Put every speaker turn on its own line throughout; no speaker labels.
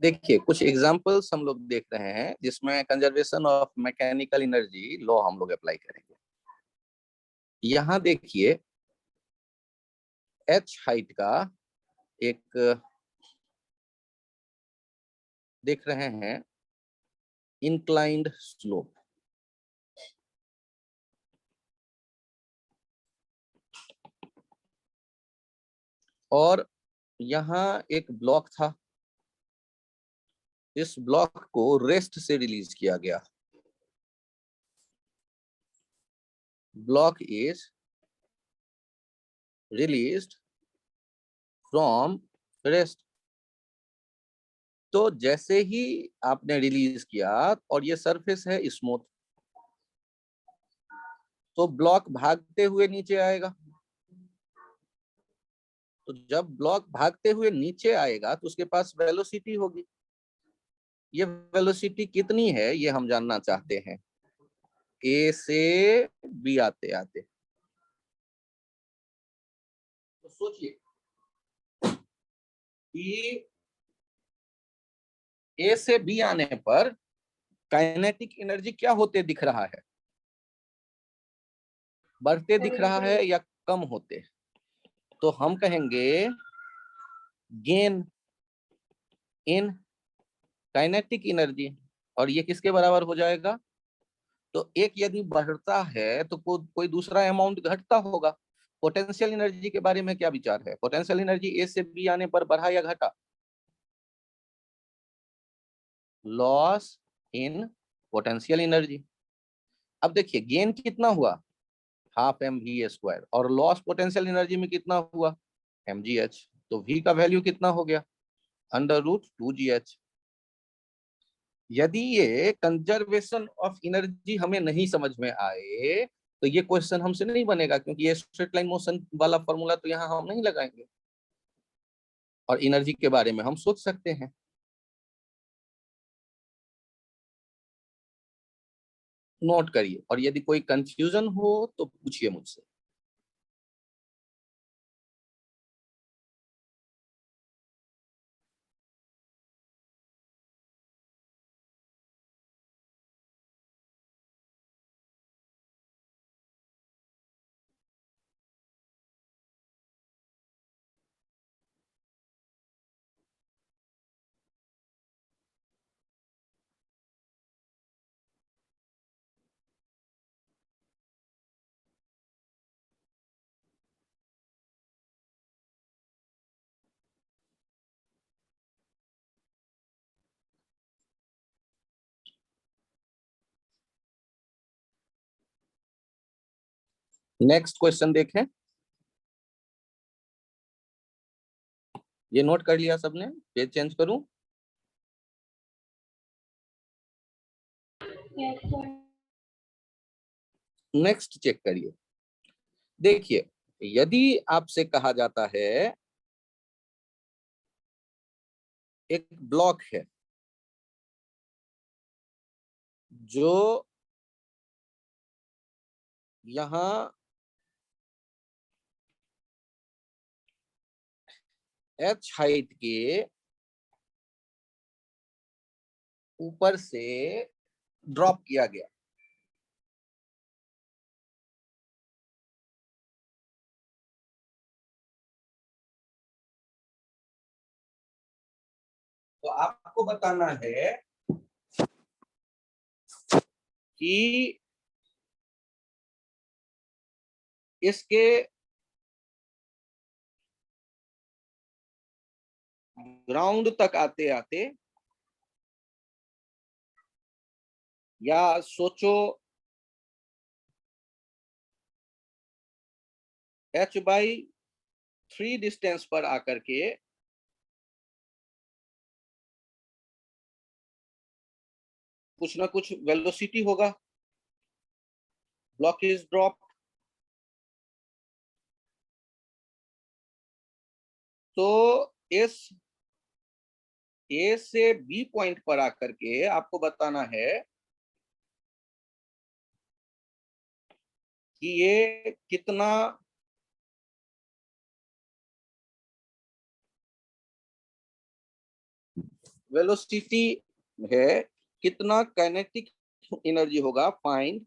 देखिए कुछ एग्जांपल्स हम लोग देख रहे हैं जिसमें conservation of mechanical energy law हम लोग अप्लाई करेंगे। यहां देखिए एच हाइट का एक देख रहे हैं इंक्लाइंड स्लोप, और यहाँ एक ब्लॉक था, इस ब्लॉक को रेस्ट से रिलीज किया गया। Block is released from rest. तो जैसे ही आपने रिलीज किया और ये सरफेस है स्मूथ, तो ब्लॉक भागते हुए नीचे आएगा। तो जब ब्लॉक भागते हुए नीचे आएगा तो उसके पास वेलोसिटी होगी। ये वेलोसिटी कितनी है ये हम जानना चाहते हैं ए से बी आते आते। तो सोचिए कि ए से बी आने पर काइनेटिक एनर्जी क्या होते दिख रहा है, बढ़ते दिख रहा है या कम होते? तो हम कहेंगे गेन इन काइनेटिक एनर्जी, और ये किसके बराबर हो जाएगा? तो एक यदि बढ़ता है तो कोई दूसरा अमाउंट घटता होगा। पोटेंशियल एनर्जी के बारे में क्या विचार है? पोटेंशियल एनर्जी ए से बी आने पर बढ़ा या घटा? Loss in potential energy. अब देखिए गेन कितना हुआ, हाफ एम वी स्क्वायर, और लॉस पोटेंशियल एनर्जी में कितना हुआ, एम जी एच। तो वी का वैल्यू कितना हो गया, √2 GH। यदि ये कंजर्वेशन ऑफ एनर्जी हमें नहीं समझ में आए तो ये क्वेश्चन हमसे नहीं बनेगा, क्योंकि ये स्ट्रेट लाइन मोशन वाला फॉर्मूला तो यहाँ हम नहीं लगाएंगे, और एनर्जी के बारे में हम सोच सकते हैं। नोट करिए, और यदि कोई कंफ्यूजन हो तो पूछिए मुझसे। नेक्स्ट क्वेश्चन देखें। ये नोट कर लिया सबने? पेज चेंज करूं? नेक्स्ट चेक करिए। देखिए यदि आपसे कहा जाता है एक ब्लॉक है जो यहां एच हाइट के ऊपर से ड्रॉप किया गया, तो आपको बताना है कि इसके ग्राउंड तक आते आते, या सोचो h/3 डिस्टेंस पर आकर के कुछ ना कुछ वेलोसिटी होगा, ब्लॉक इज ड्रॉप। तो इस ए से बी पॉइंट पर आकर के आपको बताना है कि ये कितना वेलोसिटी है, कितना काइनेटिक एनर्जी होगा, find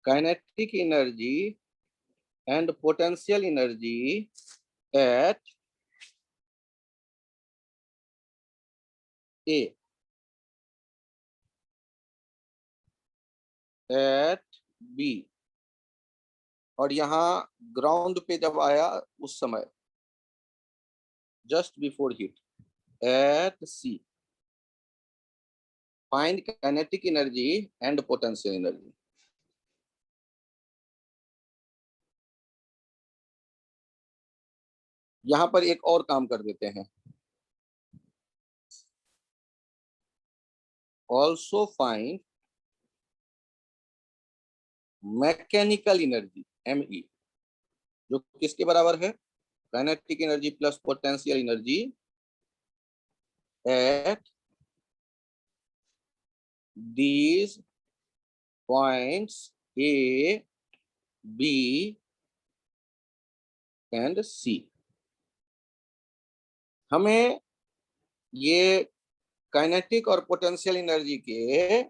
kinetic energy and potential energy at A at B, और यहाँ ग्राउंड पे जब आया उस समय, just before hit at C, find kinetic energy and potential energy. यहां पर एक और काम कर देते हैं, also find mechanical energy ME, जो किसके बराबर है, kinetic energy plus potential energy at these points A, B and C। हमें ये काइनेटिक और पोटेंशियल एनर्जी के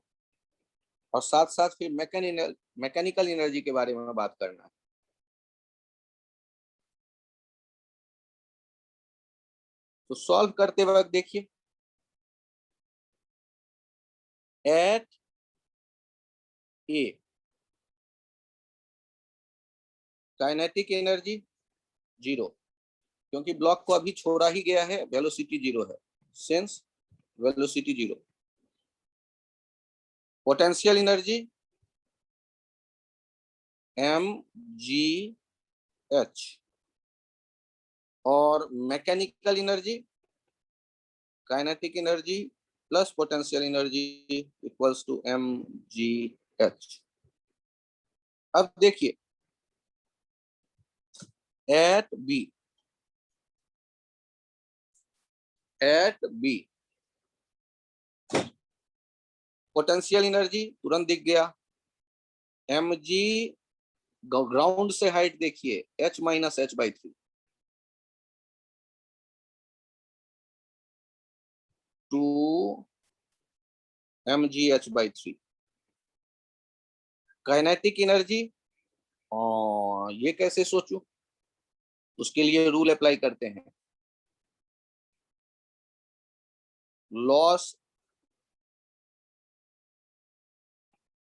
और साथ साथ फिर मैकेनिकल एनर्जी के बारे में बात करना है। तो सॉल्व करते वक्त देखिए, एट ए काइनेटिक एनर्जी 0, क्योंकि ब्लॉक को अभी छोड़ा ही गया है, वेलोसिटी 0 है, since velocity 0। Potential energy mgh, और mechanical energy kinetic energy plus potential energy equals to mgh। अब देखिए एट बी पोटेंशियल एनर्जी तुरंत दिख गया, mg ग्राउंड से हाइट देखिए h minus h/3 to mgh/3। Kinetic energy ये कैसे सोचूं, उसके लिए रूल अप्लाई करते हैं, loss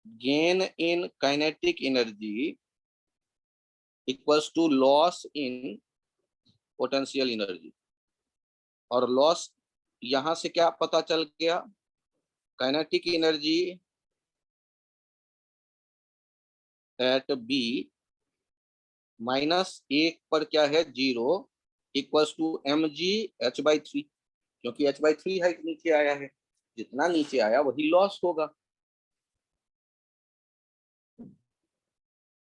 gain in kinetic energy equals to loss in potential energy. और लॉस यहां से क्या पता चल गया, kinetic energy at B minus 1 पर क्या है 0 इक्वल्स टू mgh/3, क्योंकि h/3 हाइट नीचे आया है, जितना नीचे आया वही लॉस होगा।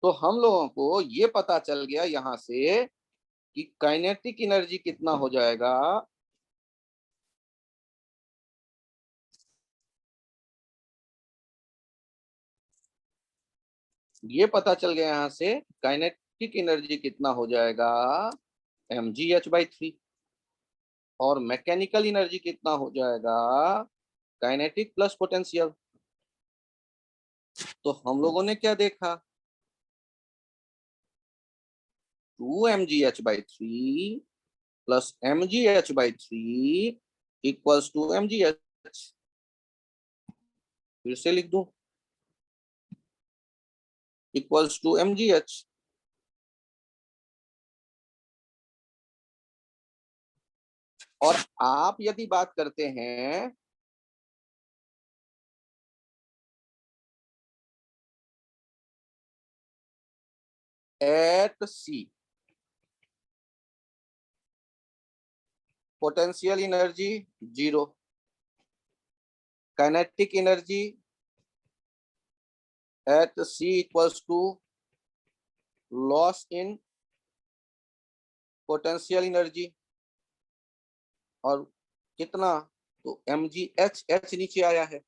तो हम लोगों को ये पता चल गया यहां से कि काइनेटिक एनर्जी कितना हो जाएगा, ये पता चल गया यहां से काइनेटिक एनर्जी कितना हो जाएगा mgh/3, और मैकेनिकल एनर्जी कितना हो जाएगा काइनेटिक प्लस पोटेंशियल। तो हम लोगों ने क्या देखा, 2 mgh/3 plus mgh/3 equals to mgh। फिर से लिख दूं, इक्वल्स टू mgh। और आप यदि बात करते हैं at C, potential energy 0, kinetic energy at C equals to loss in potential energy, और कितना, तो mgh नीचे आया है,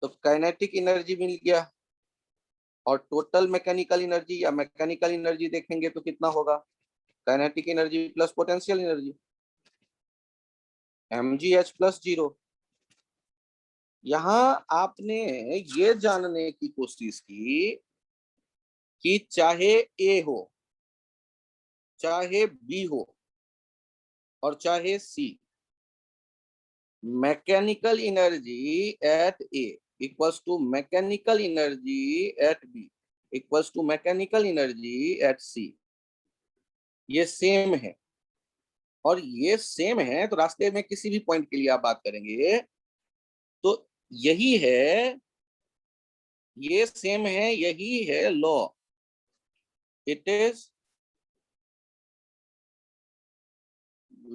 तो काइनेटिक एनर्जी मिल गया, और टोटल मैकेनिकल एनर्जी या मैकेनिकल एनर्जी देखेंगे तो कितना होगा kinetic energy plus potential energy, mgh plus 0। यहां आपने ये जानने की कोशिश की कि चाहे ए हो, चाहे बी हो और चाहे C, mechanical energy at A equals to mechanical energy at B equals to mechanical energy at C, ये सेम है। और ये सेम है तो रास्ते में किसी भी पॉइंट के लिए आप बात करेंगे तो यही है, ये सेम है, यही है law. It is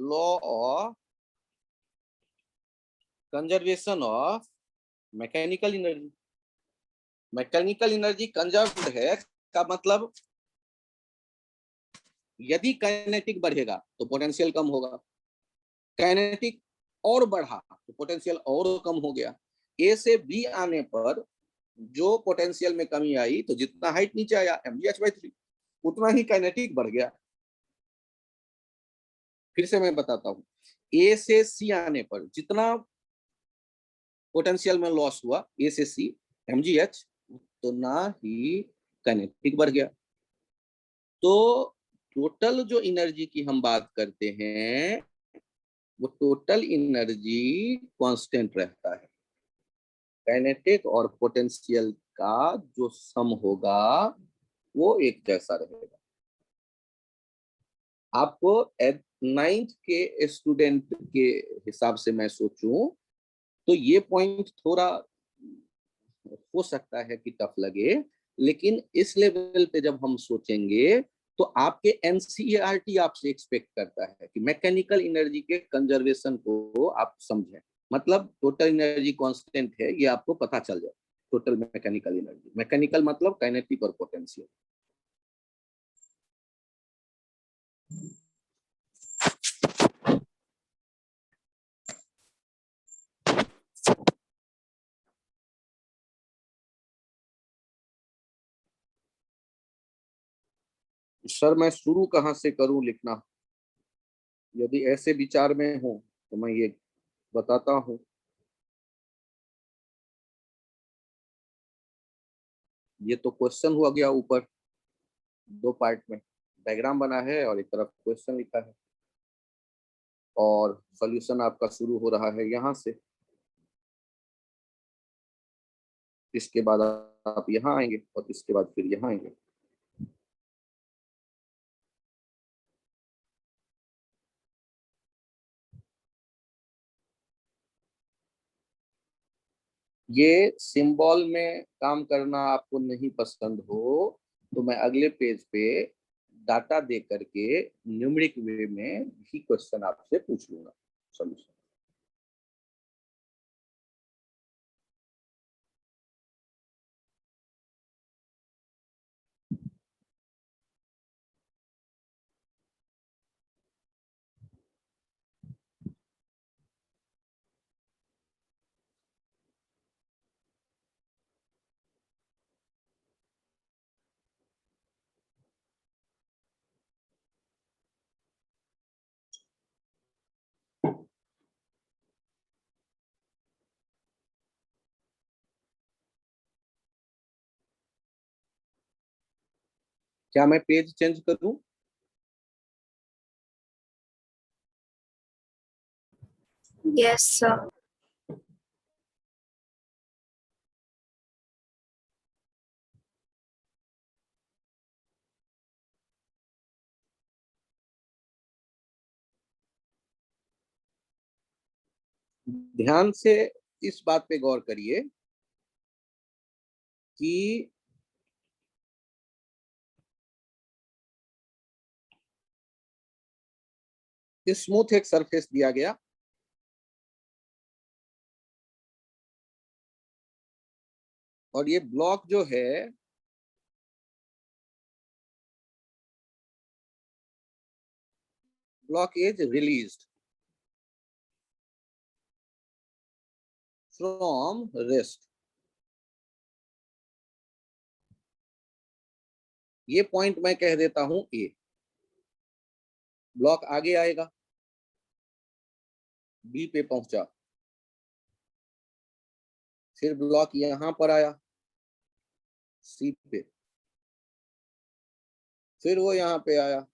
law of conservation of mechanical energy. Mechanical energy conserved है का मतलब यदि काइनेटिक बढ़ेगा तो पोटेंशियल कम होगा, काइनेटिक और बढ़ा तो पोटेंशियल और कम हो गया। ए से बी आने पर जो पोटेंशियल में कमी आई तो जितना हाइट नीचे आया mgh/3 उतना ही काइनेटिक बढ़ गया। फिर से मैं बताता हूं, ए से सी आने पर जितना पोटेंशियल में लॉस हुआ ए से सी mgh, तो ना ही काइनेटिक बढ़ गया। तो टोटल जो एनर्जी की हम बात करते हैं वो टोटल एनर्जी कांस्टेंट रहता है। काइनेटिक और पोटेंशियल का जो सम होगा वो एक जैसा रहेगा। आपको 9th के स्टूडेंट के हिसाब से मैं सोचूं तो ये पॉइंट थोड़ा हो सकता है कि टफ लगे, लेकिन इस लेवल पे जब हम सोचेंगे तो आपके एनसीईआरटी आपसे एक्सपेक्ट करता है कि मैकेनिकल एनर्जी के कंजर्वेशन को आप समझें। मतलब टोटल एनर्जी कांस्टेंट है ये आपको पता चल जाए। टोटल मैकेनिकल एनर्जी, मैकेनिकल मतलब काइनेटिक और पोटेंशियल। सर मैं शुरू कहाँ से करूं लिखना? यदि ऐसे विचार में हो तो मैं ये बताता हूँ। ये तो क्वेश्चन हुआ गया ऊपर दो पार्ट में, डायग्राम बना है और एक तरफ क्वेश्चन लिखा है और सॉल्यूशन आपका शुरू हो रहा है यहाँ से। इसके बाद आप यहाँ आएंगे और इसके बाद फिर यहाँ आएंगे। ये सिंबल में काम करना आपको नहीं पसंद हो तो मैं अगले पेज पे डाटा दे करके न्यूमेरिक वे में भी क्वेश्चन आपसे पूछ लूंगा सॉल्यूशन। क्या मैं पेज चेंज करूं?
Yes, sir.
ध्यान से इस बात पे गौर करिए कि स्मूथ एक सरफेस दिया गया और ये ब्लॉक जो है block is released from rest. ये पॉइंट मैं कह देता हूं ए। ब्लॉक आगे आएगा, बी पे पहुंचा, फिर ब्लॉक यहां पर आया सी पे, फिर वो यहाँ पे आया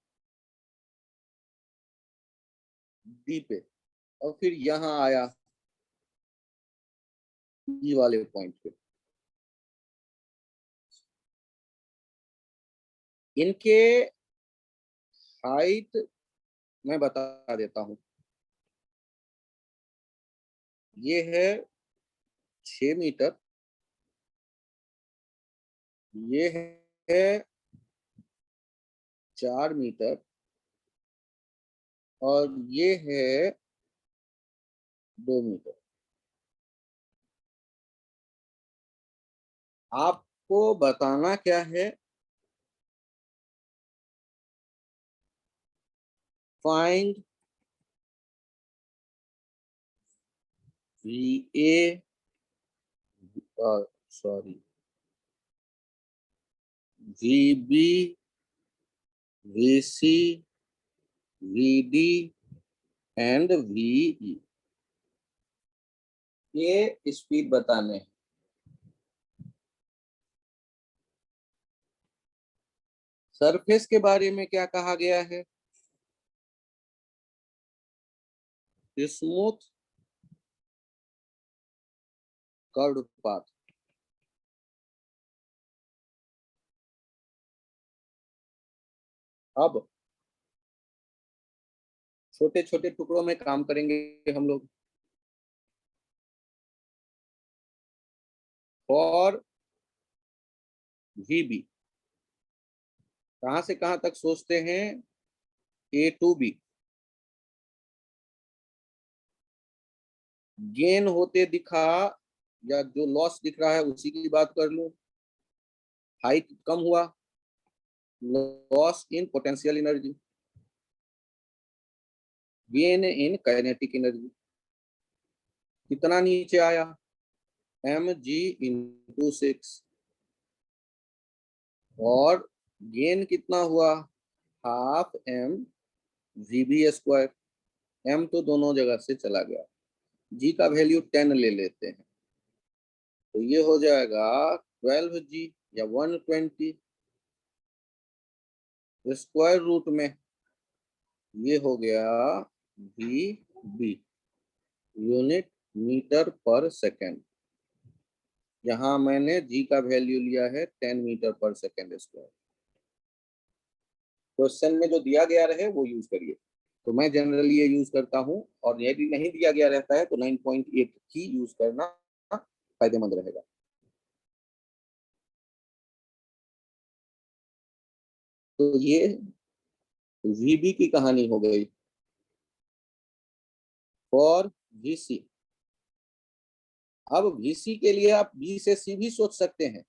डी पे, और फिर यहाँ आया ई वाले पॉइंट पे। इनके हाइट मैं बता देता हूं, ये है 6 मीटर, ये है 4 मीटर, और ये है 2 मीटर। आपको बताना क्या है, find VA, sorry VB, VC, VD and VE। ये स्पीड बताने हैं। सरफेस के बारे में क्या कहा गया है, स्मूथ कर्व्ड पाथ। अब छोटे छोटे टुकड़ों में काम करेंगे हम लोग। फॉर VB, कहां से कहां तक सोचते हैं, A to B। गेन होते दिखा या जो लॉस दिख रहा है उसी की बात कर लूं। हाइट कम हुआ, loss in potential energy, gain in kinetic energy. कितना नीचे आया, mg इंटू 6, और गेन कितना हुआ, half m VB square. m तो दोनों जगह से चला गया, g का वैल्यू 10 ले लेते हैं, तो ये हो जाएगा 12g या 120 स्क्वायर रूट में, ये हो गया VB, यूनिट मीटर पर सेकेंड। यहाँ मैंने g का वैल्यू लिया है 10 मीटर पर सेकेंड स्क्वायर। क्वेश्चन में जो दिया गया रहे वो यूज करिए, तो मैं जनरली ये यूज करता हूँ, और यदि नहीं दिया गया रहता है तो 9.8 ही यूज करना फायदेमंद रहेगा। तो ये VB की कहानी हो गई। फॉर VC, अब VC के लिए आप B से C भी सोच सकते हैं,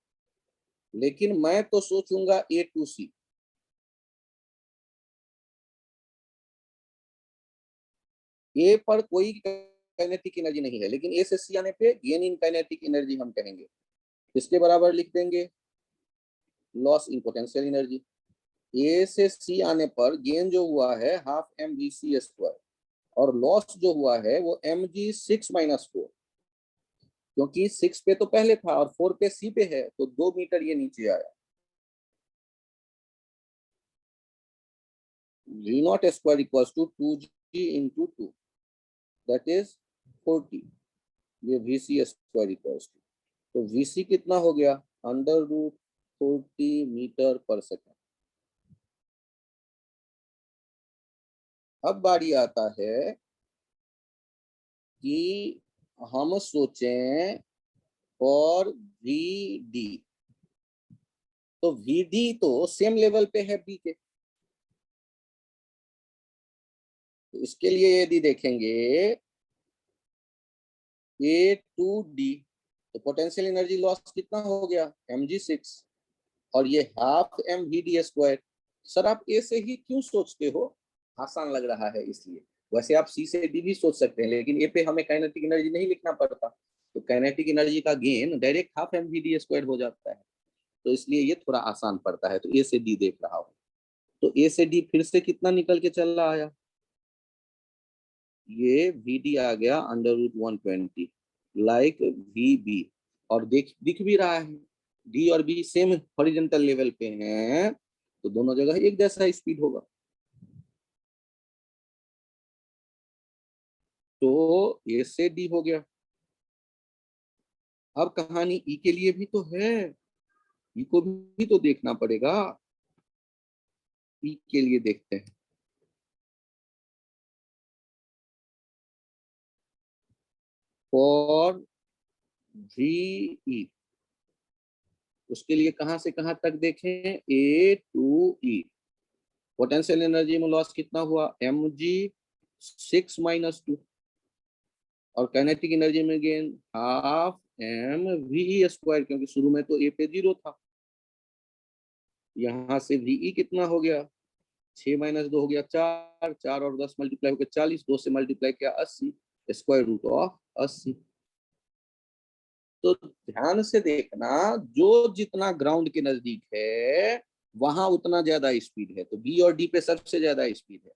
लेकिन मैं तो सोचूंगा A to C। A पर कोई काइनेटिक एनर्जी नहीं है, लेकिन A से C आने पे गेन इन काइनेटिक एनर्जी हम कहेंगे। इसके बराबर लिख देंगे loss in potential energy. A से C आने पर गेन जो हुआ है हाफ mvc स्क्वायर, और लॉस जो हुआ है वो mg6 - 4, क्योंकि 6 पे तो पहले था और 4 पे C पे है, तो 2 मीटर ये नीचे आया। V0 square equals to 2g into 2, that is 40। ये VC स्क्वायर इक्वल्स टू, तो VC कितना हो गया, √40 मीटर पर सेकेंड। अब बारी आता है कि हम सोचें और VD, तो VD तो सेम लेवल पे है B के, तो इसके लिए यदि देखेंगे A to D, तो पोटेंशियल एनर्जी लॉस कितना हो गया, mg6, और ये हाफ mvd स्क्वायर। सर आप A से ही क्यों सोचते हो, आसान लग रहा है इसलिए। वैसे आप C से D भी सोच सकते हैं, लेकिन A पे हमें काइनेटिक एनर्जी नहीं लिखना पड़ता, तो काइनेटिक एनर्जी का gain direct half mvd square हो जाता है, तो इसलिए ये थोड़ा आसान पड़ता है, तो A से D देख रहा हूँ। तो ए से डी फिर से कितना निकल के चला आया, ये वी डी आ गया √120 लाइक वी बी। और दिख भी रहा है डी और बी सेम हॉरिजॉन्टल लेवल पे हैं, तो दोनों जगह एक जैसा स्पीड होगा। तो ए से डी हो गया। अब कहानी ई के लिए भी तो है, ई को भी तो देखना पड़ेगा। ई के लिए देखते हैं। फॉर वी ई, उसके लिए कहां से कहां तक देखें, ए टू ई। पोटेंशियल एनर्जी में लॉस कितना हुआ, mg 6 - 2। और काइनेटिक एनर्जी में गेन हाफ mv², क्योंकि शुरू में तो ए पे 0 था। यहाँ से वी कितना हो गया, 6 - 2 हो गया 4, 4 और 10 मल्टीप्लाई हो गया 40, 2 से मल्टीप्लाई किया 80, √80। तो ध्यान से देखना, जो जितना ग्राउंड के नजदीक है वहां उतना ज्यादा स्पीड है, तो बी और डी पे सबसे ज्यादा स्पीड है,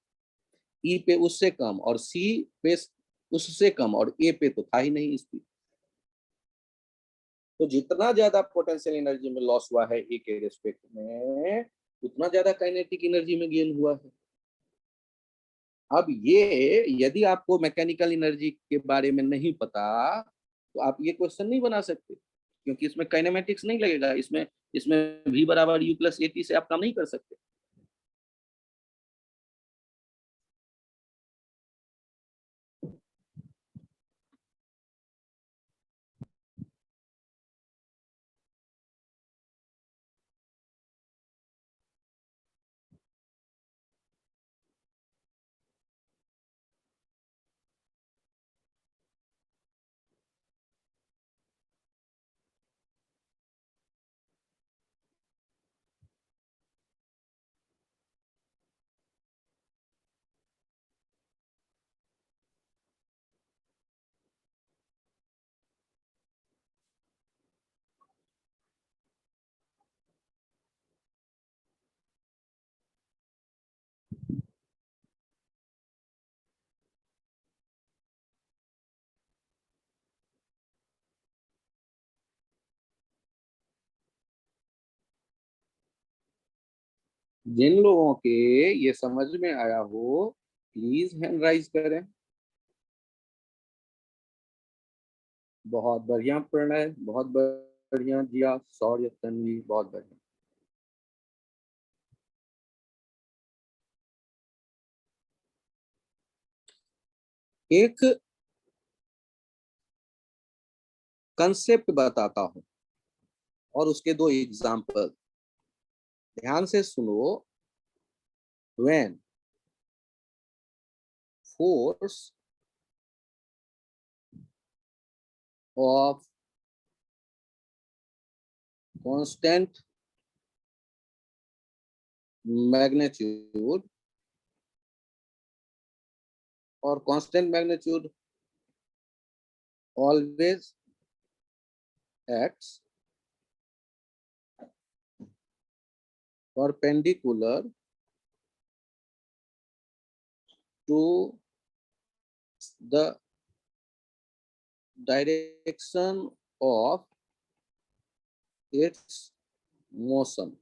ई पे उससे कम, और सी पे उससे कम, और ए पे तो था ही नहीं स्पीड। तो जितना ज्यादा पोटेंशियल एनर्जी में लॉस हुआ है ए के रेस्पेक्ट में, उतना ज्यादा काइनेटिक एनर्जी में गेन हुआ है। अब ये यदि आपको मैकेनिकल एनर्जी के बारे में नहीं पता, तो आप ये क्वेश्चन नहीं बना सकते, क्योंकि इसमें काइनेमेटिक्स नहीं लगेगा। इसमें इसमें v = u + at से आप काम नहीं कर सकते। जिन लोगों के ये समझ में आया हो, प्लीज हैंड राइज करें। बहुत बढ़िया प्रणय, बहुत बढ़िया जिया, शौर्य, तन्वी, बहुत बढ़िया। एक कंसेप्ट बताता हूं और उसके दो एग्जाम्पल, ध्यान से सुनो। When force of constant magnitude और constant magnitude always acts perpendicular to the direction of its motion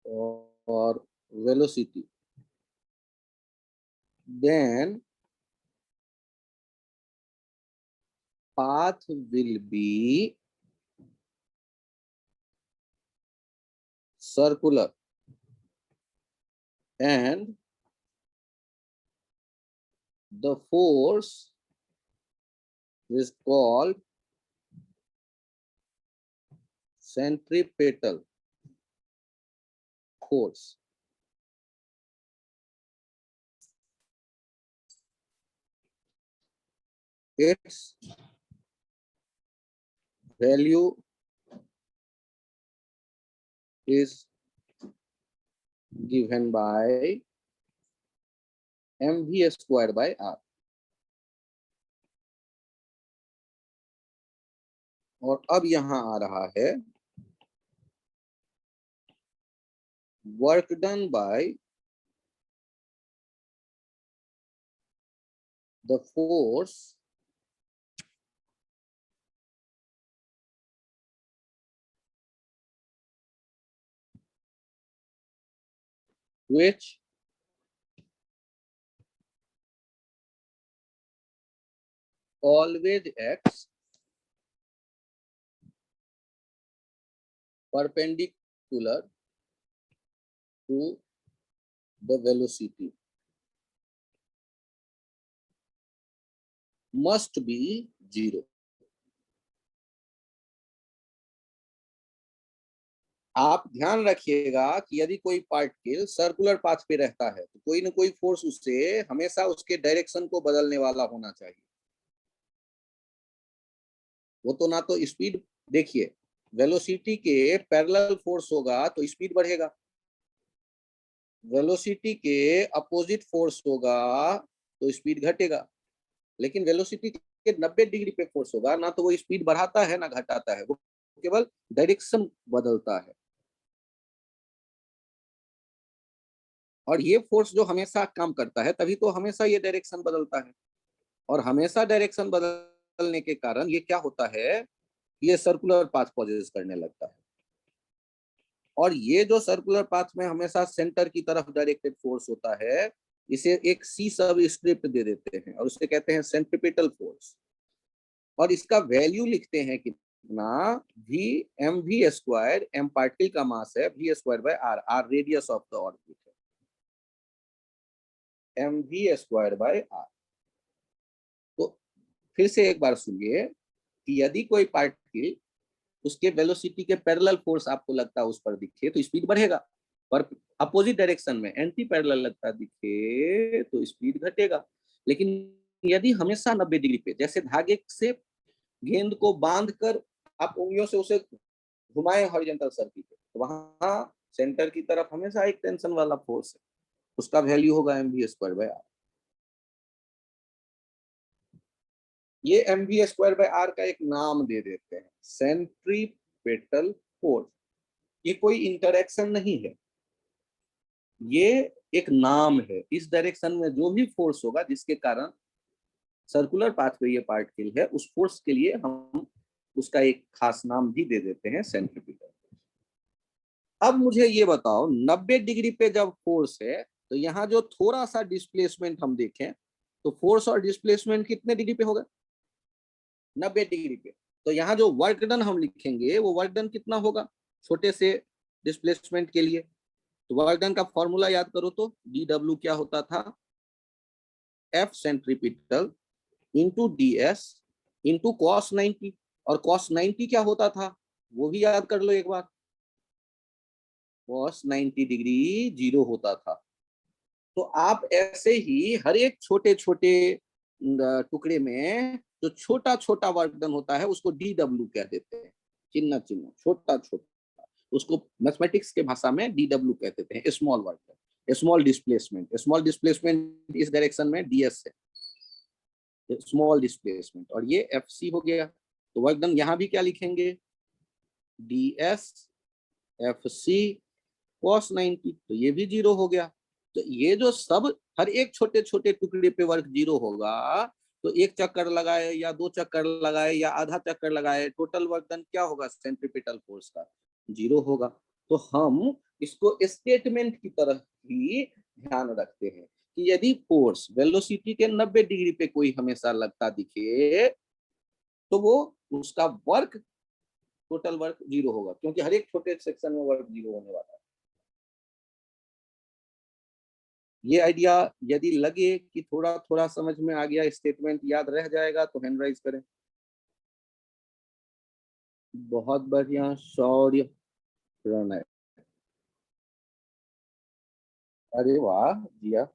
or velocity, then path will be circular and the force is called centripetal force. Its value is given by mv²/r। और अब यहां आ रहा है work done by the force which always acts perpendicular to the velocity must be 0. आप ध्यान रखिएगा कि यदि कोई पार्टिकल सर्कुलर पाथ पे रहता है तो कोई ना कोई फोर्स उससे हमेशा उसके डायरेक्शन को बदलने वाला होना चाहिए। वो तो ना तो स्पीड, देखिए वेलोसिटी के पैरेलल फोर्स होगा तो स्पीड बढ़ेगा, वेलोसिटी के अपोजिट फोर्स होगा तो स्पीड घटेगा। लेकिन वेलोसिटी के 90 डिग्री पे फोर्स होगा ना तो वो स्पीड बढ़ाता है ना घटाता है, वो केवल डायरेक्शन बदलता है। और ये फोर्स जो हमेशा काम करता है तभी तो हमेशा ये डायरेक्शन बदलता है, और हमेशा डायरेक्शन बदलने के कारण ये क्या होता है, ये सर्कुलर पाथ पॉजेस करने लगता है। और ये जो सर्कुलर पाथ में हमेशा सेंटर की तरफ डायरेक्टेड फोर्स होता है, इसे एक सी सब स्क्रिप्ट दे देते हैं और उसे कहते हैं सेंट्रीपिटल फोर्स। और इसका वैल्यू लिखते हैं कितना, v m v square, m particle का मास है, v square by r, r radius of the orbit है, m v square by r. तो फिर से एक बार सुनिए कि यदि कोई पार्टिकल उसके वेलोसिटी के पैरेलल फोर्स आपको लगता है उस पर दिखे तो स्पीड बढ़ेगा, पर अपोजिट डायरेक्शन में एंटी पैरेलल लगता दिखे तो स्पीड घटेगा। लेकिन यदि हमेशा 90 डिग्री पे, जैसे धागे से गेंद को बांधकर आप उंगलियों से उसे घुमाए हॉरिजॉन्टल सर्किल पे, तो वहां सेंटर की तरफ हमेशा एक टेंशन वाला फोर्स है, उसका वैल्यू होगा m v square by r. ये m v square by r का एक नाम दे देते हैं, सेंट्रीपेटल फोर्स। ये कोई इंटरेक्शन नहीं है, ये एक नाम है। इस डायरेक्शन में जो भी फोर्स होगा जिसके कारण सर्कुलर पाथ पे ये पार्टिकल है, उस फोर्स के लिए हम उसका एक खास नाम भी दे देते हैं, सेंट्रीपिटल। अब मुझे ये बताओ 90 डिग्री पे जब फोर्स है तो यहाँ जो थोड़ा सा डिस्प्लेसमेंट हम देखें तो फोर्स और डिस्प्लेसमेंट कितने डिग्री पे होगा, 90 डिग्री पे। तो यहाँ जो वर्क डन हम लिखेंगे वो वर्क डन कितना होगा छोटे से डिस्प्लेसमेंट के लिए। तो वर्क डन का फॉर्मूला याद करो तो डी डब्ल्यू क्या होता था, F centripetal into D S into cos 90। और कॉस 90 क्या होता था वो भी याद कर लो एक बार, कॉस 90 डिग्री 0 होता था। तो आप ऐसे ही हर एक छोटे छोटे टुकड़े में जो छोटा छोटा वर्क डन होता है उसको डी डब्ल्यू कह देते हैं, चिन्ह चिन्ह छोटा छोटा, उसको मैथमेटिक्स के भाषा में डी डब्ल्यू कहते हैं, small work done, small displacement. Small displacement इस डायरेक्शन में डीएस है, स्मॉल डिस्प्लेसमेंट, और ये एफ सी हो गया। तो वर्क डन यहाँ भी क्या लिखेंगे, D S F C cos 90, तो ये भी 0 हो गया। तो ये जो सब हर एक छोटे छोटे टुकड़े पे वर्क 0 होगा, तो एक चक्कर लगाए या 2 चक्कर लगाए या आधा चक्कर लगाए, टोटल वर्क डन क्या होगा सेंट्रीपिटल फोर्स का 0 होगा। तो हम इसको स्टेटमेंट की तरह ही ध्यान रखते हैं कि यदि फोर्स वेलोसिटी के 90 डिग्री पे कोई हमेशा लगता दिखे तो वो उसका वर्क, टोटल वर्क 0 होगा, क्योंकि हर एक छोटे सेक्शन में वर्क 0 होने वाला है। ये आइडिया यदि लगे कि थोड़ा थोड़ा समझ में आ गया, स्टेटमेंट याद रह जाएगा तो हैंड राइज करें। बहुत बढ़िया, शौर्य प्रणय, अरे वाह जिया,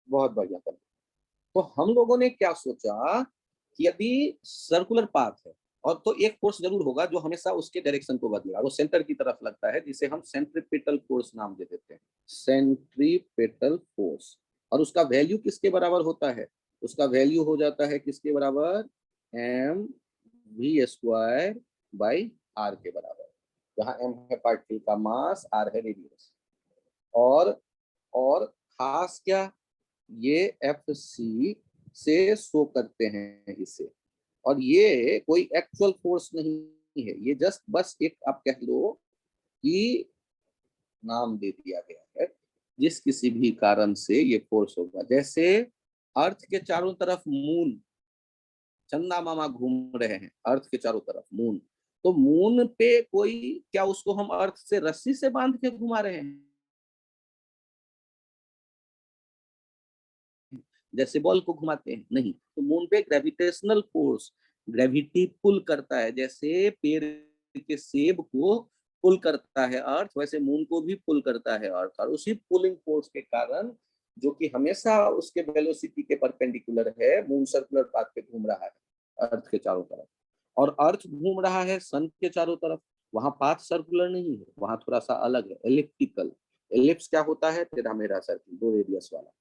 बहुत बढ़िया। तो हम लोगों ने क्या सोचा कि यदि सर्कुलर पाथ है और तो एक फोर्स जरूर होगा जो हमेशा उसके डायरेक्शन को बदलेगा, वो सेंटर की तरफ लगता है, जिसे हम सेंट्रीपिटल फोर्स नाम दे देते हैं, सेंट्रीपिटल फोर्स। और उसका वैल्यू किसके बराबर होता है, उसका वैल्यू हो जाता है किसके बराबर, m v square by r के बराबर, जहाँ m है पार्टिकल का मास, r है रेडियस। और खास क्या, ये एफ सी से शो करते हैं इसे, और ये कोई एक्चुअल फोर्स नहीं है, ये जस्ट बस एक आप कह लो कि नाम दे दिया गया है, जिस किसी भी कारण से ये फोर्स होगा। जैसे अर्थ के चारों तरफ मून, चंदा मामा घूम रहे हैं अर्थ के चारों तरफ मून, तो मून पे कोई, क्या उसको हम अर्थ से रस्सी से बांध के घुमा रहे हैं जैसे बॉल को घुमाते हैं? नहीं। तो मून पे ग्रेविटेशनल फोर्स, ग्रेविटी पुल करता है, जैसे पेड़ के सेब को पुल करता है अर्थ, वैसे मून को भी पुल करता है अर्थ, और उसी पुलिंग फोर्स के कारण, जो कि हमेशा उसके वेलोसिटी के परपेंडिकुलर है, मून सर्कुलर पाथ पे घूम रहा है अर्थ के चारों तरफ, और अर्थ घूम रहा है सन के चारों तरफ। वहां पाथ सर्कुलर नहीं है, वहां थोड़ा सा अलग है, एलिप्टिकल। एलिप्स क्या होता है? टेढ़ा मेढ़ा सर्किल, दो रेडियस वाला।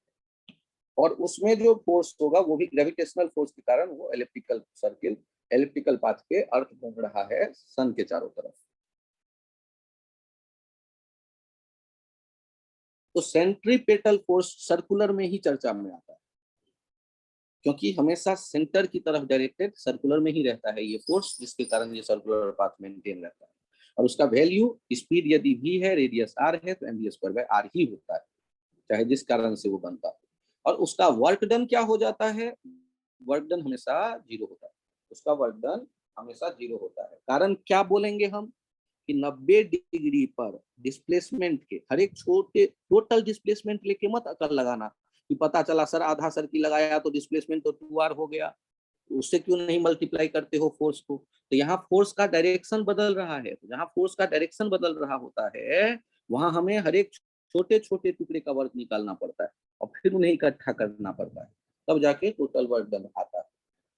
और उसमें जो फोर्स होगा वो भी ग्रेविटेशनल फोर्स के कारण वो एलिप्टिकल सर्किल, एलिप्टिकल पाथ पे अर्थ घूम रहा है सन के चारों तरफ। तो सेंट्रीपेटल फोर्स सर्कुलर में ही चर्चा में आता है, क्योंकि हमेशा सेंटर की तरफ डायरेक्टेड सर्कुलर में ही रहता है ये फोर्स, जिसके कारण ये सर्कुलर पाथ मेंटेन रहता है। और उसका वैल्यू, स्पीड यदि भी है, रेडियस आर है, तो mv स्क्वायर बाय आर ही होता है, चाहे जिस कारण से वो बनता हो। और उसका वर्क डन क्या हो जाता है? वर्क डन हमेशा जीरो होता है, उसका वर्क डन हमेशा जीरो होता है। कारण क्या बोलेंगे हम कि 90 डिग्री पर डिस्प्लेसमेंट के हर एक छोटे, टोटल डिस्प्लेसमेंट लेके मत अकल लगाना कि पता चला सर आधा सर्किल लगाया तो डिस्प्लेसमेंट तो 2r हो गया, उससे क्यों नहीं मल्टीप्लाई करते हो फोर्स को? तो यहाँ फोर्स का डायरेक्शन बदल रहा है, तो जहाँ फोर्स का डायरेक्शन बदल रहा होता है, वहां हमें हर एक छोटे छोटे टुकड़े का वर्क निकालना पड़ता है, और फिर उन्हें इकट्ठा करना पड़ता है, तब जाके टोटल वर्क डन आता है।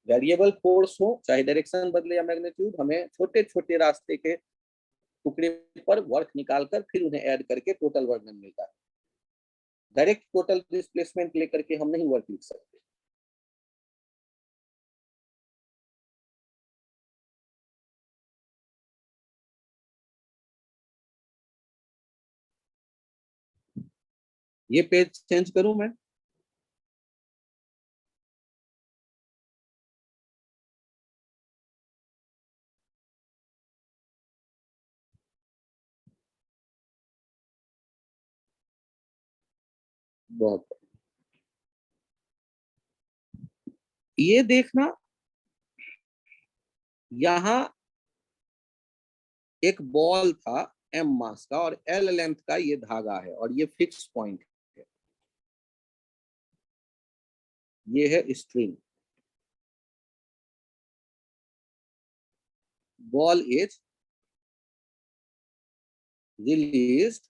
वेरिएबल फोर्स हो, चाहे डायरेक्शन बदले या मैग्नीट्यूड, हमें छोटे छोटे रास्ते के टुकड़े पर वर्क निकालकर फिर उन्हें ऐड करके टोटल वर्क डन मिलता है। डायरेक्ट टोटल डिस्प्लेसमेंट लेकर के हम नहीं वर्क लिख सकते। ये पेज चेंज करूं मैं? बहुत, ये देखना, यहाँ एक बॉल था m मास का, और l लेंथ का ये धागा है, और ये फिक्स पॉइंट है, ये है string. Ball is released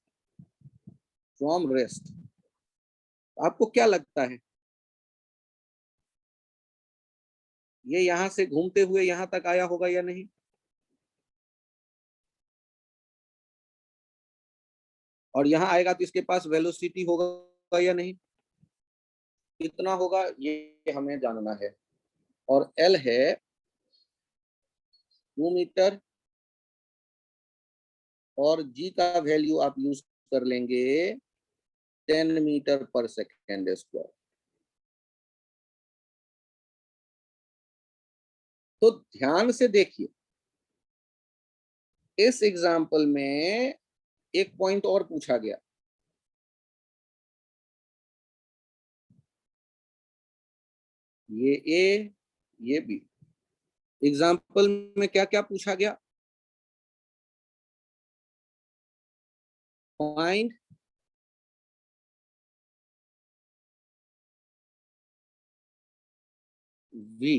from rest. आपको क्या लगता है, ये यहां से घूमते हुए यहां तक आया होगा या नहीं? और यहाँ आएगा तो इसके पास वेलोसिटी होगा या नहीं? कितना होगा ये हमें जानना है। और L है 2 मीटर, और G का वैल्यू आप यूज कर लेंगे 10 मीटर पर सेकेंड स्क्वायर। तो ध्यान से देखिए, इस एग्जाम्पल में एक पॉइंट और पूछा गया, ये A, ये B। एग्जाम्पल में क्या क्या पूछा गया? Find V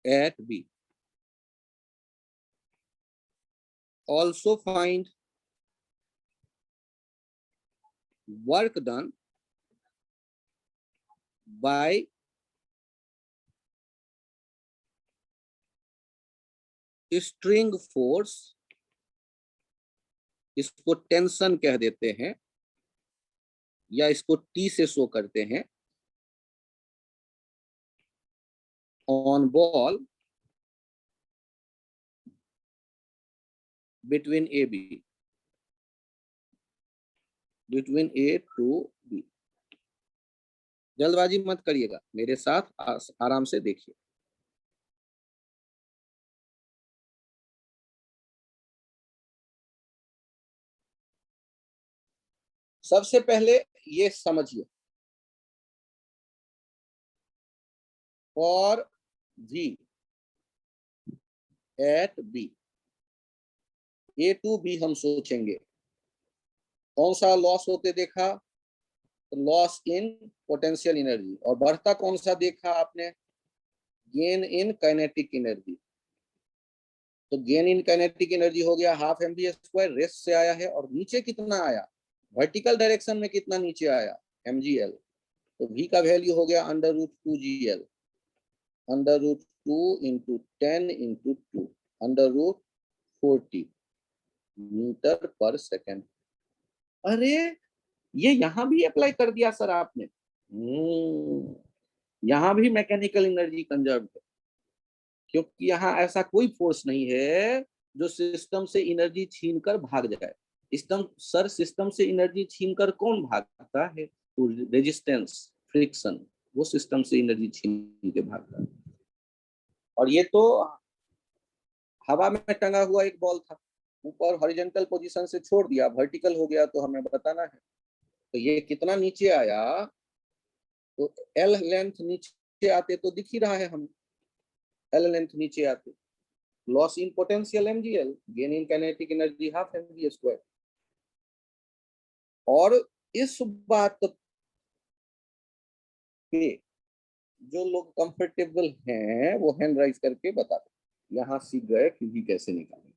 at B, also find work done by string force, इसको टेंशन कह देते हैं, या इसको T से शो करते हैं, on ball between A B, between A to B. जल्दबाजी मत करिएगा, मेरे साथ आराम से देखिए। सबसे पहले ये समझिए, for v at b, A to B हम सोचेंगे कौन सा लॉस होते देखा, लॉस इन पोटेंशियल एनर्जी, और बढ़ता कौन सा देखा आपने, गेन इन काइनेटिक एनर्जी। तो गेन इन काइनेटिक एनर्जी हो गया half m v square, rest से आया है, और नीचे कितना आया, वर्टिकल डायरेक्शन में कितना नीचे आया, mgl। तो v का वैल्यू हो गया √2gl, √2 इंटू 10 इंटू 2, √40 मीटर पर सेकेंड। अरे ये यहां भी अप्लाई कर दिया सर आपने। यहां भी मैकेनिकल एनर्जी कंजर्व है, क्योंकि यहाँ ऐसा कोई फोर्स नहीं है जो सिस्टम से एनर्जी छीन कर भाग जाए। सिस्टम से एनर्जी छीन कर कौन भागता है, तो रेजिस्टेंस, फ्रिक्शन, वो सिस्टम से एनर्जी छीन के भागता है। और ये तो हवा में टंगा हुआ एक बॉल था, ऊपर हॉरिजॉन्टल पोजीशन से छोड़ दिया, वर्टिकल हो गया, तो हमें बताना है तो ये कितना नीचे आया, तो एल लेंथ नीचे आते तो दिख ही रहा है हमें, एल लेंथ नीचे आते, loss in potential mgl, gain in kinetic energy half mv square. और इस बात पे जो लोग कंफर्टेबल हैं वो हैंड राइज करके बता दो, यहां सीख गए कि भी कैसे निकालें।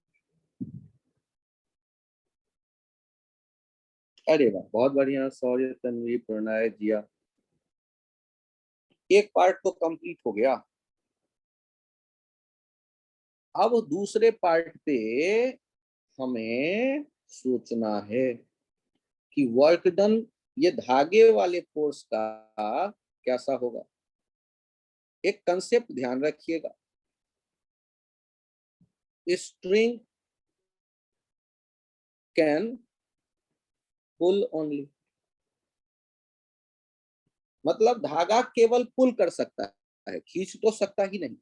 अरे वाह, बहुत बढ़िया, सौर्य, तन्वी, प्रणय, जिया, एक पार्ट तो कंप्लीट हो गया। अब दूसरे पार्ट पे हमें सोचना है कि वर्क डन ये धागे वाले फोर्स का कैसा होगा। एक कंसेप्ट ध्यान रखिएगा, स्ट्रिंग कैन पुल ओनली, मतलब धागा केवल पुल कर सकता है, खींच तो सकता ही नहीं।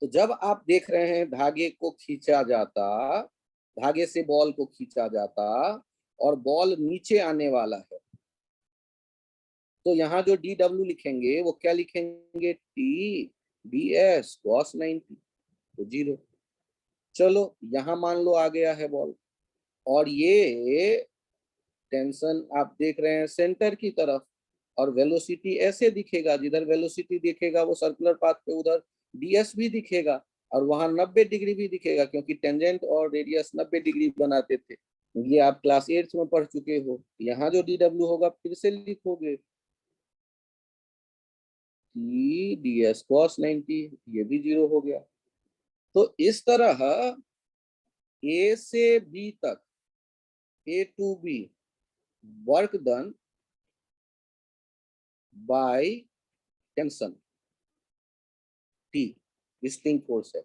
तो जब आप देख रहे हैं धागे को खींचा जाता, धागे से बॉल को खींचा जाता और बॉल नीचे आने वाला है, तो यहाँ जो डी डब्ल्यू लिखेंगे वो क्या लिखेंगे, टी डी एस कॉस 90, तो 0। चलो यहाँ मान लो आ गया है बॉल, और ये टेंशन आप देख रहे हैं सेंटर की तरफ, और वेलोसिटी ऐसे दिखेगा, जिधर वेलोसिटी दिखेगा वो सर्कुलर पाथ पे उधर ds भी दिखेगा, और वहां 90 डिग्री भी दिखेगा, क्योंकि टेंजेंट और रेडियस 90 डिग्री बनाते थे, ये आप क्लास 8 में पढ़ चुके हो। यहाँ जो dw होगा फिर से लिखोगे ds cos 90, ये भी 0 हो गया। तो इस तरह a से b तक, a to b, work done by tension T, string force है,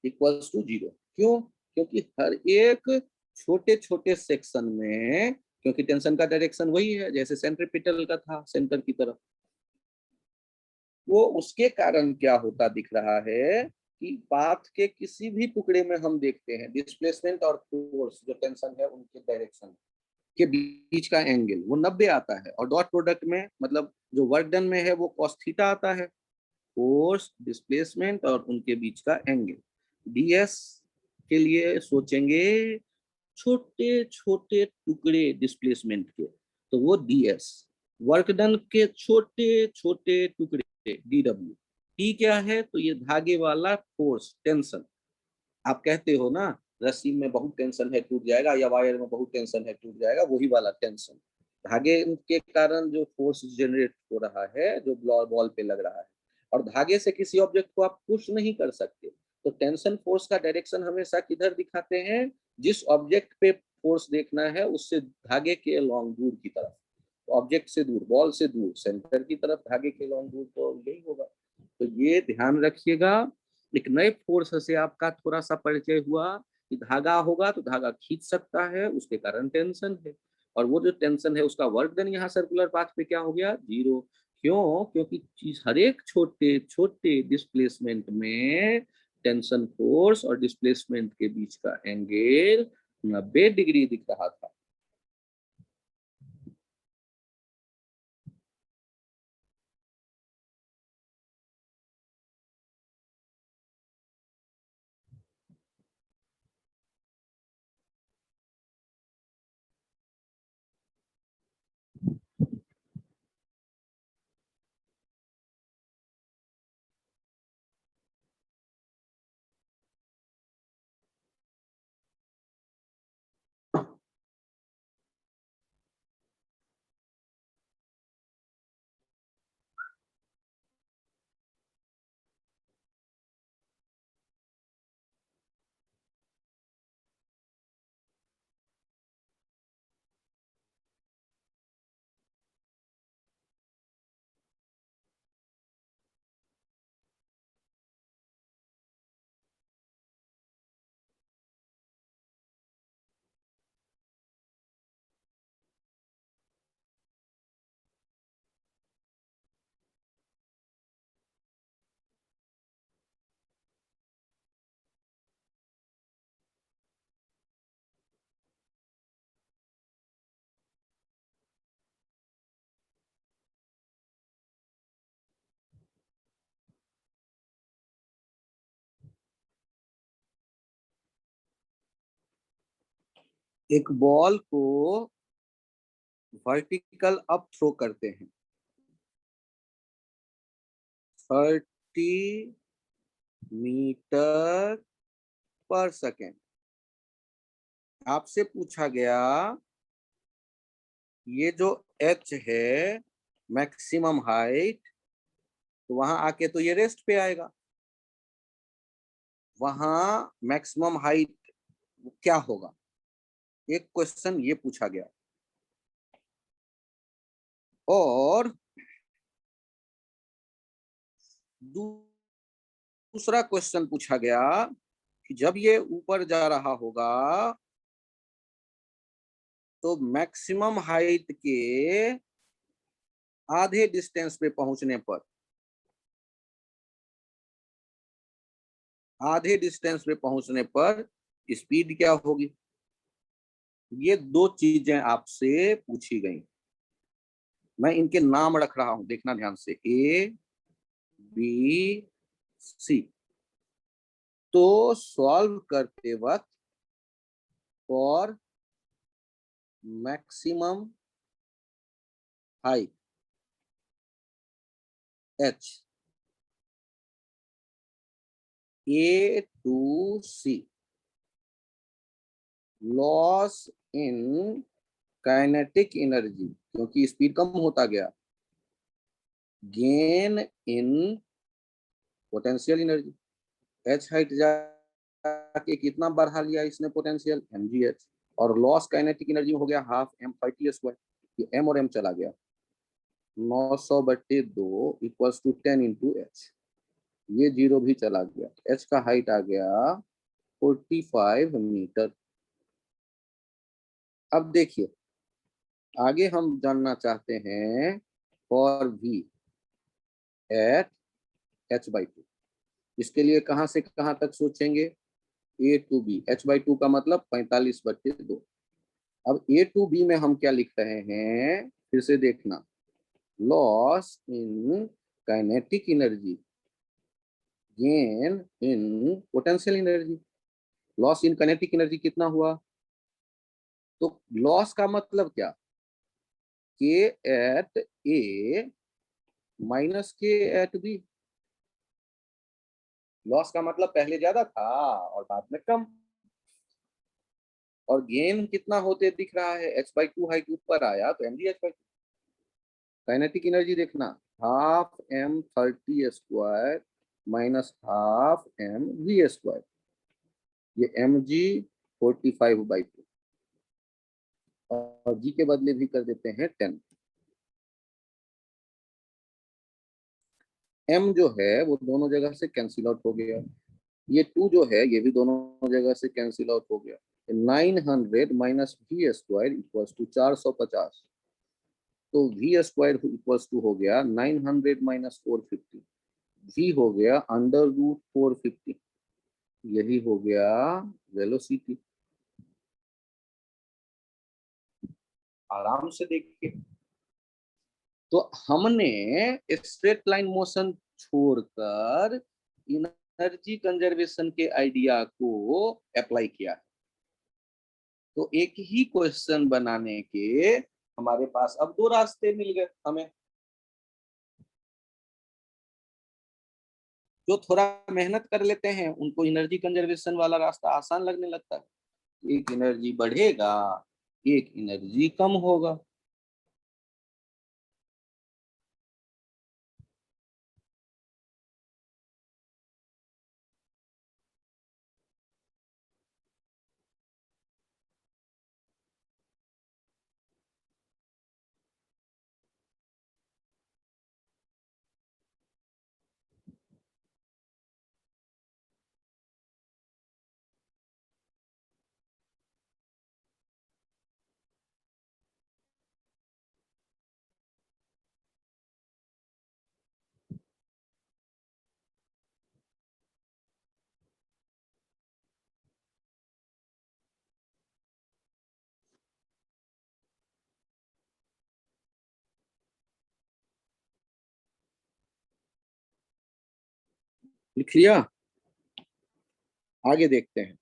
इक्वल्स टू 0। क्यों, क्योंकि हर एक छोटे छोटे सेक्शन में, क्योंकि टेंशन का डायरेक्शन वही है जैसे सेंट्रीपिटल का था, सेंटर की तरफ, वो उसके कारण क्या होता दिख रहा है कि पाथ के किसी भी टुकड़े में हम देखते हैं डिस्प्लेसमेंट और फोर्स जो टेंशन है उनके डायरेक्शन के बीच का एंगल वो 90 आता है, और डॉट प्रोडक्ट में मतलब जो वर्क डन में है वो कॉस थीटा आता है, फोर्स, डिस्प्लेसमेंट और उनके बीच का एंगल। ds के लिए सोचेंगे छोटे छोटे टुकड़े डिस्प्लेसमेंट के, तो वो ds, वर्क डन के छोटे छोटे टुकड़े dw, t क्या है, तो ये धागे वाला फोर्स, टेंशन। आप कहते हो ना रस्सी में बहुत टेंशन है टूट जाएगा, या वायर में बहुत टेंशन है टूट जाएगा, वही वाला टेंशन, धागे के कारण जो फोर्स जनरेट हो रहा है, जो बॉल पे लग रहा है, और धागे से किसी ऑब्जेक्ट को आप पुश नहीं कर सकते, तो टेंशन फोर्स का डायरेक्शन हमेशा किधर दिखाते हैं, जिस ऑब्जेक्ट पे फोर्स देखना है उससे धागे के लॉन्ग दूर की तरफ, ऑब्जेक्ट से दूर, बॉल से दूर, सेंटर की तरफ धागे के लॉन्ग दूर, तो यही होगा। तो ये ध्यान रखिएगा। एक नए फोर्स से आपका थोड़ा सा परिचय हुआ, कि धागा होगा तो धागा खींच सकता है, उसके कारण टेंशन है, और वो जो टेंशन है उसका वर्क डन यहाँ सर्कुलर पाथ पे क्या हो गया, 0। क्यों? क्योंकि चीज हर एक छोटे छोटे डिस्प्लेसमेंट में टेंशन फोर्स और डिस्प्लेसमेंट के बीच का एंगल 90 डिग्री दिख रहा था। एक बॉल को वर्टिकल अप थ्रो करते हैं 30 मीटर पर सेकेंड। आपसे पूछा गया ये जो h है मैक्सिमम हाइट, तो वहां आके तो ये रेस्ट पे आएगा, वहां मैक्सिमम हाइट क्या होगा, एक क्वेश्चन ये पूछा गया। और दूसरा क्वेश्चन पूछा गया कि जब ये ऊपर जा रहा होगा तो मैक्सिमम हाइट के आधे डिस्टेंस पे पहुंचने पर, आधे डिस्टेंस पे पहुंचने पर स्पीड क्या होगी। ये दो चीजें आपसे पूछी गई, मैं इनके नाम रख रहा हूं, देखना ध्यान से, ए बी सी। तो सॉल्व करते वक्त for maximum height H A to C, loss in kinetic energy, क्योंकि स्पीड कम होता गया, gain in potential energy. H height जाके कितना बढ़ा लिया इसने पोटेंशियल, mgh, और लॉस काइनेटिक एनर्जी हो गया हाफ m/t²। ये m और m चला गया, 900/2 इक्वल्स टू 10 इंटू एच, ये 0 भी चला गया, h का हाइट आ गया 45 मीटर। अब देखिए आगे हम जानना चाहते हैं फॉर v एट h/2। इसके लिए कहां से कहां तक सोचेंगे, a टू b, h/2 का मतलब 45/2। अब a टू b में हम क्या लिख रहे हैं, फिर से देखना, loss in kinetic energy gain in potential energy. Loss in kinetic energy कितना हुआ, तो लॉस का मतलब क्या, के एट ए माइनस के एट बी। लॉस का मतलब पहले ज्यादा था और बाद में कम, और गेन कितना होते दिख रहा है, h/2 हाइट ऊपर आया तो mgh/2। काइनेटिक एनर्जी देखना, half m/30² minus half mv², ये mg 45/2, और जी के बदले भी कर देते हैं 10। m जो है वो दोनों जगह से कैंसिल आउट हो गया, ये 2 जो है ये भी दोनों जगह से कैंसिल आउट हो गया। 900 minus v square equals to 450, तो वी स्क्वायर इक्वल्स टू हो गया 900 माइनस 450, वी हो गया अंडर रूट 450, यही हो गया वेलोसिटी। आराम से देखिए, तो हमने स्ट्रेट लाइन मोशन छोड़कर एनर्जी कंजर्वेशन के आइडिया को अप्लाई किया। तो एक ही क्वेश्चन बनाने के हमारे पास अब 2 रास्ते मिल गए हमें। जो थोड़ा मेहनत कर लेते हैं उनको एनर्जी कंजर्वेशन वाला रास्ता आसान लगने लगता है। एक एनर्जी बढ़ेगा, एक एनर्जी कम होगा। लिख लिया, आगे देखते हैं।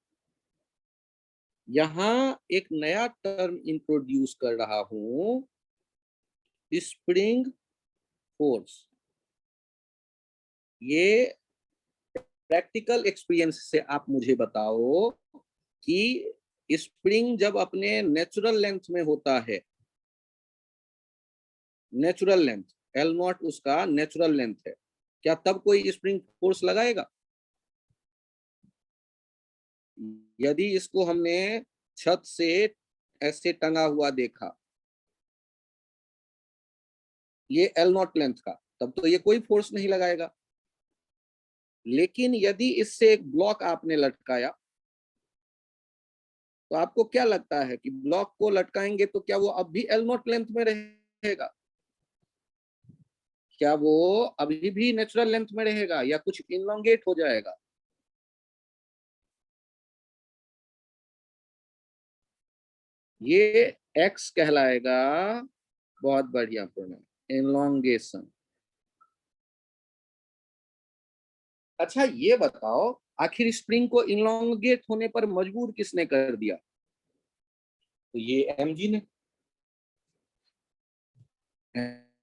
यहाँ एक नया टर्म इंट्रोड्यूस कर रहा हूं, स्प्रिंग फोर्स। ये प्रैक्टिकल एक्सपीरियंस से आप मुझे बताओ कि स्प्रिंग जब अपने नेचुरल लेंथ में होता है, नेचुरल लेंथ L0 उसका नेचुरल लेंथ है, क्या तब कोई स्प्रिंग फोर्स लगाएगा? यदि इसको हमने छत से ऐसे टंगा हुआ देखा, ये L0 लेंथ का, तब तो ये कोई फोर्स नहीं लगाएगा। लेकिन यदि इससे एक ब्लॉक आपने लटकाया, तो आपको क्या लगता है कि ब्लॉक को लटकाएंगे तो क्या वो अब भी L0 लेंथ में रहेगा? क्या वो अभी भी नेचुरल लेंथ में रहेगा या कुछ इनलोंगेट हो जाएगा? ये x कहलाएगा, बहुत बढ़िया प्रोनाउन, इनलोंगेशन। अच्छा ये बताओ, आखिर स्प्रिंग को इनलोंगेट होने पर मजबूर किसने कर दिया? तो ये mg ने।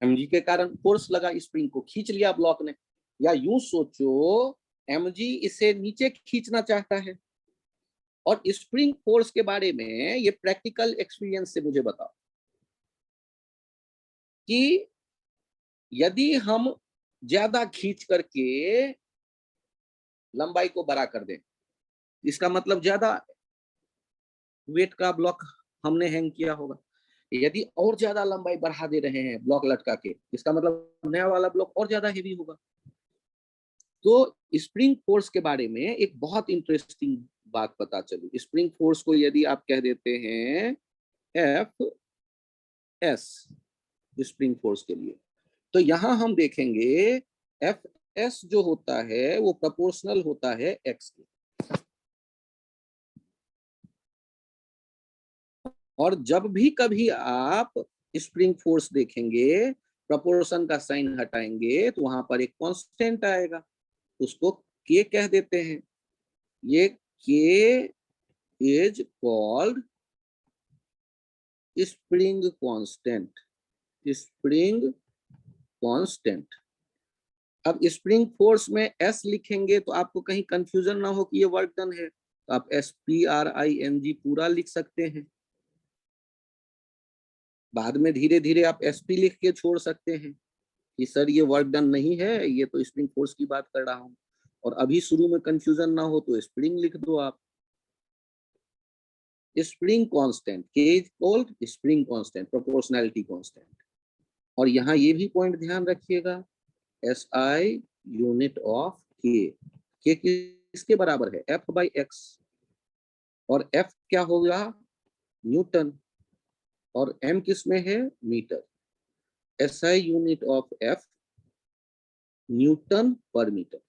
mg के कारण फोर्स लगा, स्प्रिंग को खींच लिया ब्लॉक ने। या यूं सोचो, mg इसे नीचे खींचना चाहता है। और स्प्रिंग फोर्स के बारे में ये प्रैक्टिकल एक्सपीरियंस से मुझे बताओ कि यदि हम ज्यादा खींच करके लंबाई को बड़ा कर दें, इसका मतलब ज्यादा वेट का ब्लॉक हमने हैंग किया होगा। यदि और ज्यादा लंबाई बढ़ा दे रहे हैं ब्लॉक लटका के, इसका मतलब नया वाला ब्लॉक और ज्यादा हेवी होगा। तो स्प्रिंग फोर्स के बारे में एक बहुत इंटरेस्टिंग बात पता चली। स्प्रिंग फोर्स को यदि आप कह देते हैं एफ एस स्प्रिंग फोर्स के लिए, तो यहां हम देखेंगे एफ एस जो होता है वो प्रोपोर्शनल होता है एक्स के। और जब भी कभी आप स्प्रिंग फोर्स देखेंगे, प्रोपोर्शन का साइन हटाएंगे तो वहां पर एक कांस्टेंट आएगा, उसको के कह देते हैं। ये के is called spring constant, spring constant. अब स्प्रिंग फोर्स में एस लिखेंगे तो आपको कहीं कंफ्यूजन ना हो कि ये वर्क डन है, तो आप SPRING पूरा लिख सकते हैं। बाद में धीरे धीरे आप SP लिख के छोड़ सकते हैं कि सर ये वर्क डन नहीं है, ये तो स्प्रिंग फोर्स की बात कर रहा हूं। और अभी शुरू में कंफ्यूजन ना हो तो स्प्रिंग लिख दो आप। स्प्रिंग कांस्टेंट के is called spring constant, proportionality constant. और यहाँ ये भी पॉइंट ध्यान रखिएगा, SI यूनिट ऑफ के किसके बराबर है, F बाई एक्स, और F क्या होगा, न्यूटन, और M किस में है, metre. SI unit of F newton पर मीटर।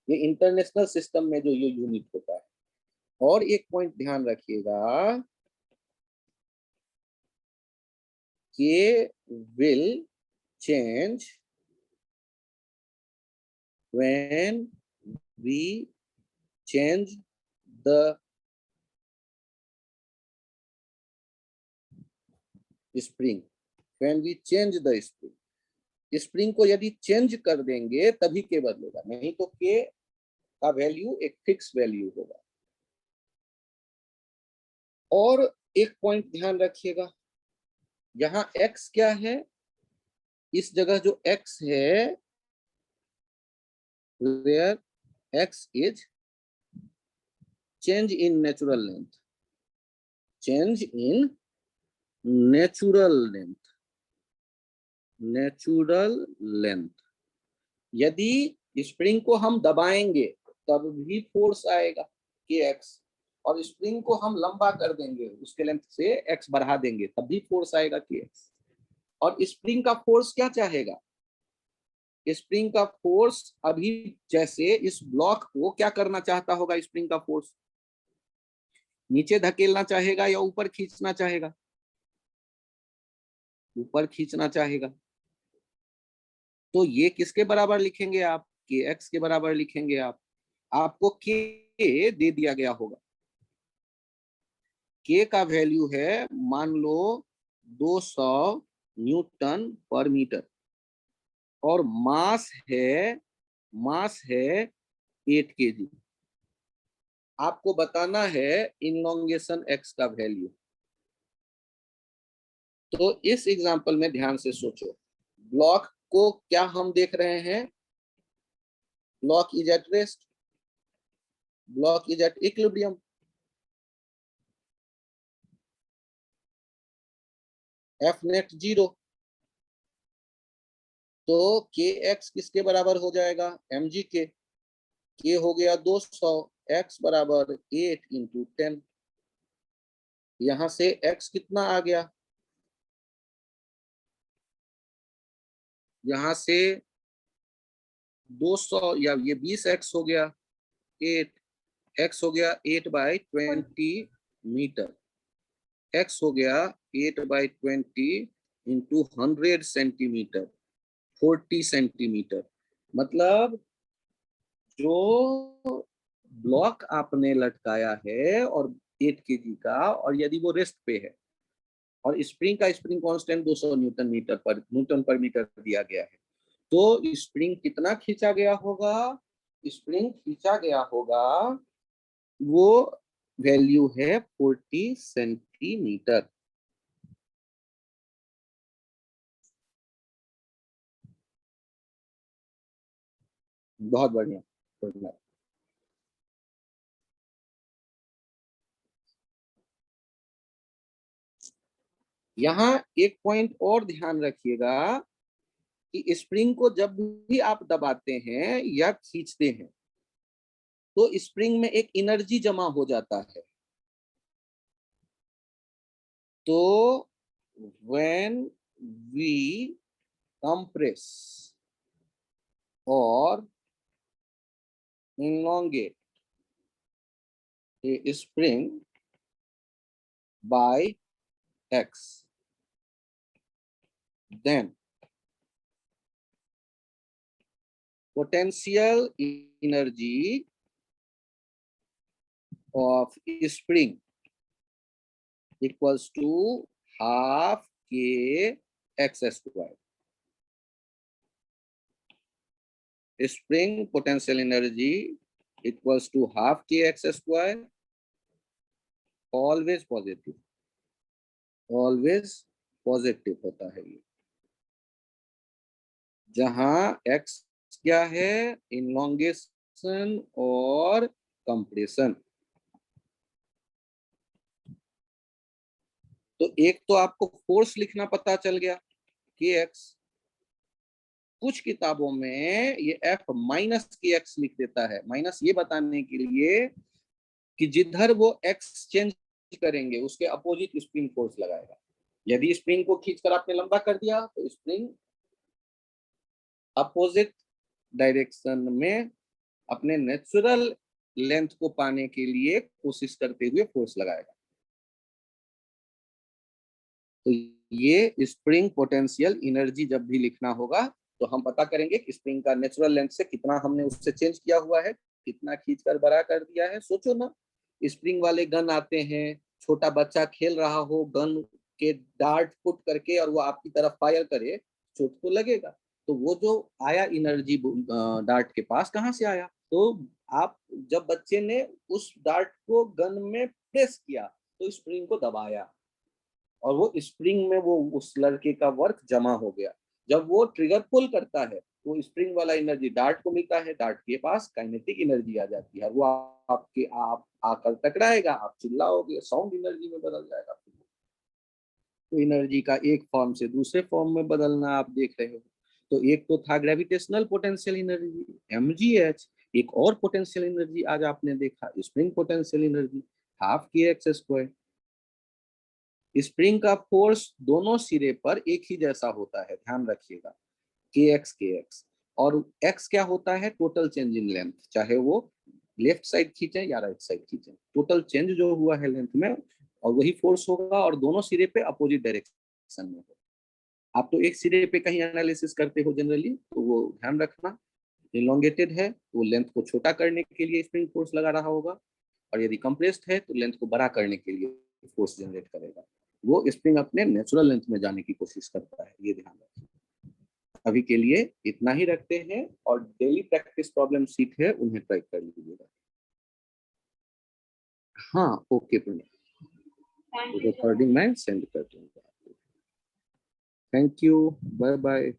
ये इंटरनेशनल सिस्टम में जो ये यूनिट होता है। और एक पॉइंट ध्यान रखिएगा, K will change when we change the spring, when we change the spring। Spring को यदि चेंज कर देंगे तभी के बदलेगा, नहीं तो के का वैल्यू एक फिक्स वैल्यू होगा। और एक पॉइंट ध्यान रखिएगा, यहाँ x क्या है, इस जगह जो x है, where x is change in natural length, change in natural length, natural length। यदि स्प्रिंग को हम दबाएंगे तब भी फोर्स आएगा के एक्स, और स्प्रिंग को हम लंबा कर देंगे, उसके लेंथ से एक्स बढ़ा देंगे तब भी फोर्स आएगा के एक्स। और स्प्रिंग का फोर्स क्या चाहेगा, स्प्रिंग का फोर्स अभी जैसे इस ब्लॉक को क्या करना चाहता होगा, स्प्रिंग का फोर्स नीचे धकेलना चाहेगा या ऊपर खींचना चाहेगा, ऊपर खींचना चाहेगा। तो ये किसके बराबर लिखेंगे आप, के एक्स के बराबर लिखेंगे आप। आपको के दे दिया गया होगा, के का वैल्यू है मान लो 200 न्यूटन पर मीटर, और मास है 8 kg। आपको बताना है इनलोंगेशन एक्स का वैल्यू। तो इस एग्जांपल में ध्यान से सोचो, ब्लॉक को क्या हम देख रहे हैं, block is at rest, block is at equilibrium. F net 0, तो के एक्स किसके बराबर हो जाएगा, एम जी के हो गया 200, एक्स बराबर 8 इंटू 10। यहां से एक्स कितना आ गया, यहां से 200 या ये 20x हो गया, 8x हो गया 8/20 मीटर, x हो गया 8/20 इंटू 100 सेंटीमीटर, 40 सेंटीमीटर। मतलब जो ब्लॉक आपने लटकाया है और 8 kg का, और यदि वो रेस्ट पे है, और स्प्रिंग का स्प्रिंग कांस्टेंट 200 न्यूटन पर मीटर दिया गया है, तो स्प्रिंग कितना खींचा गया होगा, स्प्रिंग खींचा गया होगा, वो वैल्यू है 40 सेंटीमीटर। बहुत बढ़िया, बढ़िया। यहाँ एक पॉइंट और ध्यान रखिएगा कि स्प्रिंग को जब भी आप दबाते हैं या खींचते हैं तो स्प्रिंग में एक एनर्जी जमा हो जाता है। तो when we compress or elongate a spring by x, then potential energy of spring equals to half k x square. Spring potential energy equals to half k x square, always positive, always positive होता है ये। जहां x क्या है, इनलोंगेशन और compression. तो एक तो आपको फोर्स लिखना पता चल गया, के एक्स, कुछ किताबों में ये F माइनस के एक्स लिख देता है, माइनस ये बताने के लिए कि जिधर वो एक्स चेंज करेंगे उसके अपोजिट स्प्रिंग फोर्स लगाएगा। यदि स्प्रिंग को खींचकर आपने लंबा कर दिया तो स्प्रिंग अपोजिट डायरेक्शन में अपने नेचुरल लेंथ को पाने के लिए कोशिश करते हुए फोर्स लगाएगा। तो ये स्प्रिंग पोटेंशियल एनर्जी जब भी लिखना होगा तो हम पता करेंगे कि स्प्रिंग का नेचुरल लेंथ से कितना हमने उससे चेंज किया हुआ है, कितना खींचकर बड़ा कर दिया है। सोचो ना, स्प्रिंग वाले गन आते हैं, छोटा बच्चा खेल रहा हो, गन के डार्ट पुट करके और वो आपकी तरफ फायर करे, चोट तो लगेगा। तो वो जो आया एनर्जी डार्ट के पास कहाँ से आया? तो आप जब बच्चे ने उस डार्ट को गन में प्रेस किया तो स्प्रिंग को दबाया और वो स्प्रिंग में वो उस लड़के का वर्क जमा हो गया। जब वो ट्रिगर पुल करता है तो स्प्रिंग वाला एनर्जी डार्ट को मिलता है, डार्ट के पास काइनेटिक एनर्जी आ जाती है, वो आपके आप आकर टकराएगा, आप चिल्लाओगे, साउंड एनर्जी में बदल जाएगा। तो एनर्जी का एक फॉर्म से दूसरे फॉर्म में बदलना आप देख रहे हो। तो एक तो था ग्रेविटेशनल पोटेंशियल एनर्जी mgh, एक और पोटेंशियल एनर्जी आज आपने देखा स्प्रिंग पोटेंशियल एनर्जी हाफ के एक्स स्क्वायर। स्प्रिंग का फोर्स दोनों सिरे पर एक ही जैसा होता है, ध्यान रखिएगा, के एक्स। और एक्स क्या होता है? टोटल चेंज इन लेंथ, चाहे वो लेफ्ट साइड खींचे या राइट साइड खींचे, टोटल चेंज जो हुआ है लेंथ में, और वही फोर्स होगा और दोनों सिरे पे अपोजिट डायरेक्शन में होगा। आप तो एक सिरे पे कहीं एनालिसिस करते हो जनरली, तो वो ध्यान रखना, इलोंगेटेड है तो लेंथ को छोटा करने के लिए स्प्रिंग फोर्स लगा रहा होगा, और यदि कंप्रेस्ड है तो लेंथ को बड़ा करने के लिए फोर्स जनरेट करेगा। वो स्प्रिंग अपने नेचुरल लेंथ में जाने की कोशिश करता है, ये ध्यान रखिए। अभी के लिए इतना ही रखते हैं, और डेली प्रैक्टिस प्रॉब्लम सीट है उन्हें ट्राई कर लीजिएगा। हाँ ओके, रिकॉर्डिंग मैं सेंड कर दूंगा। Thank you, bye bye.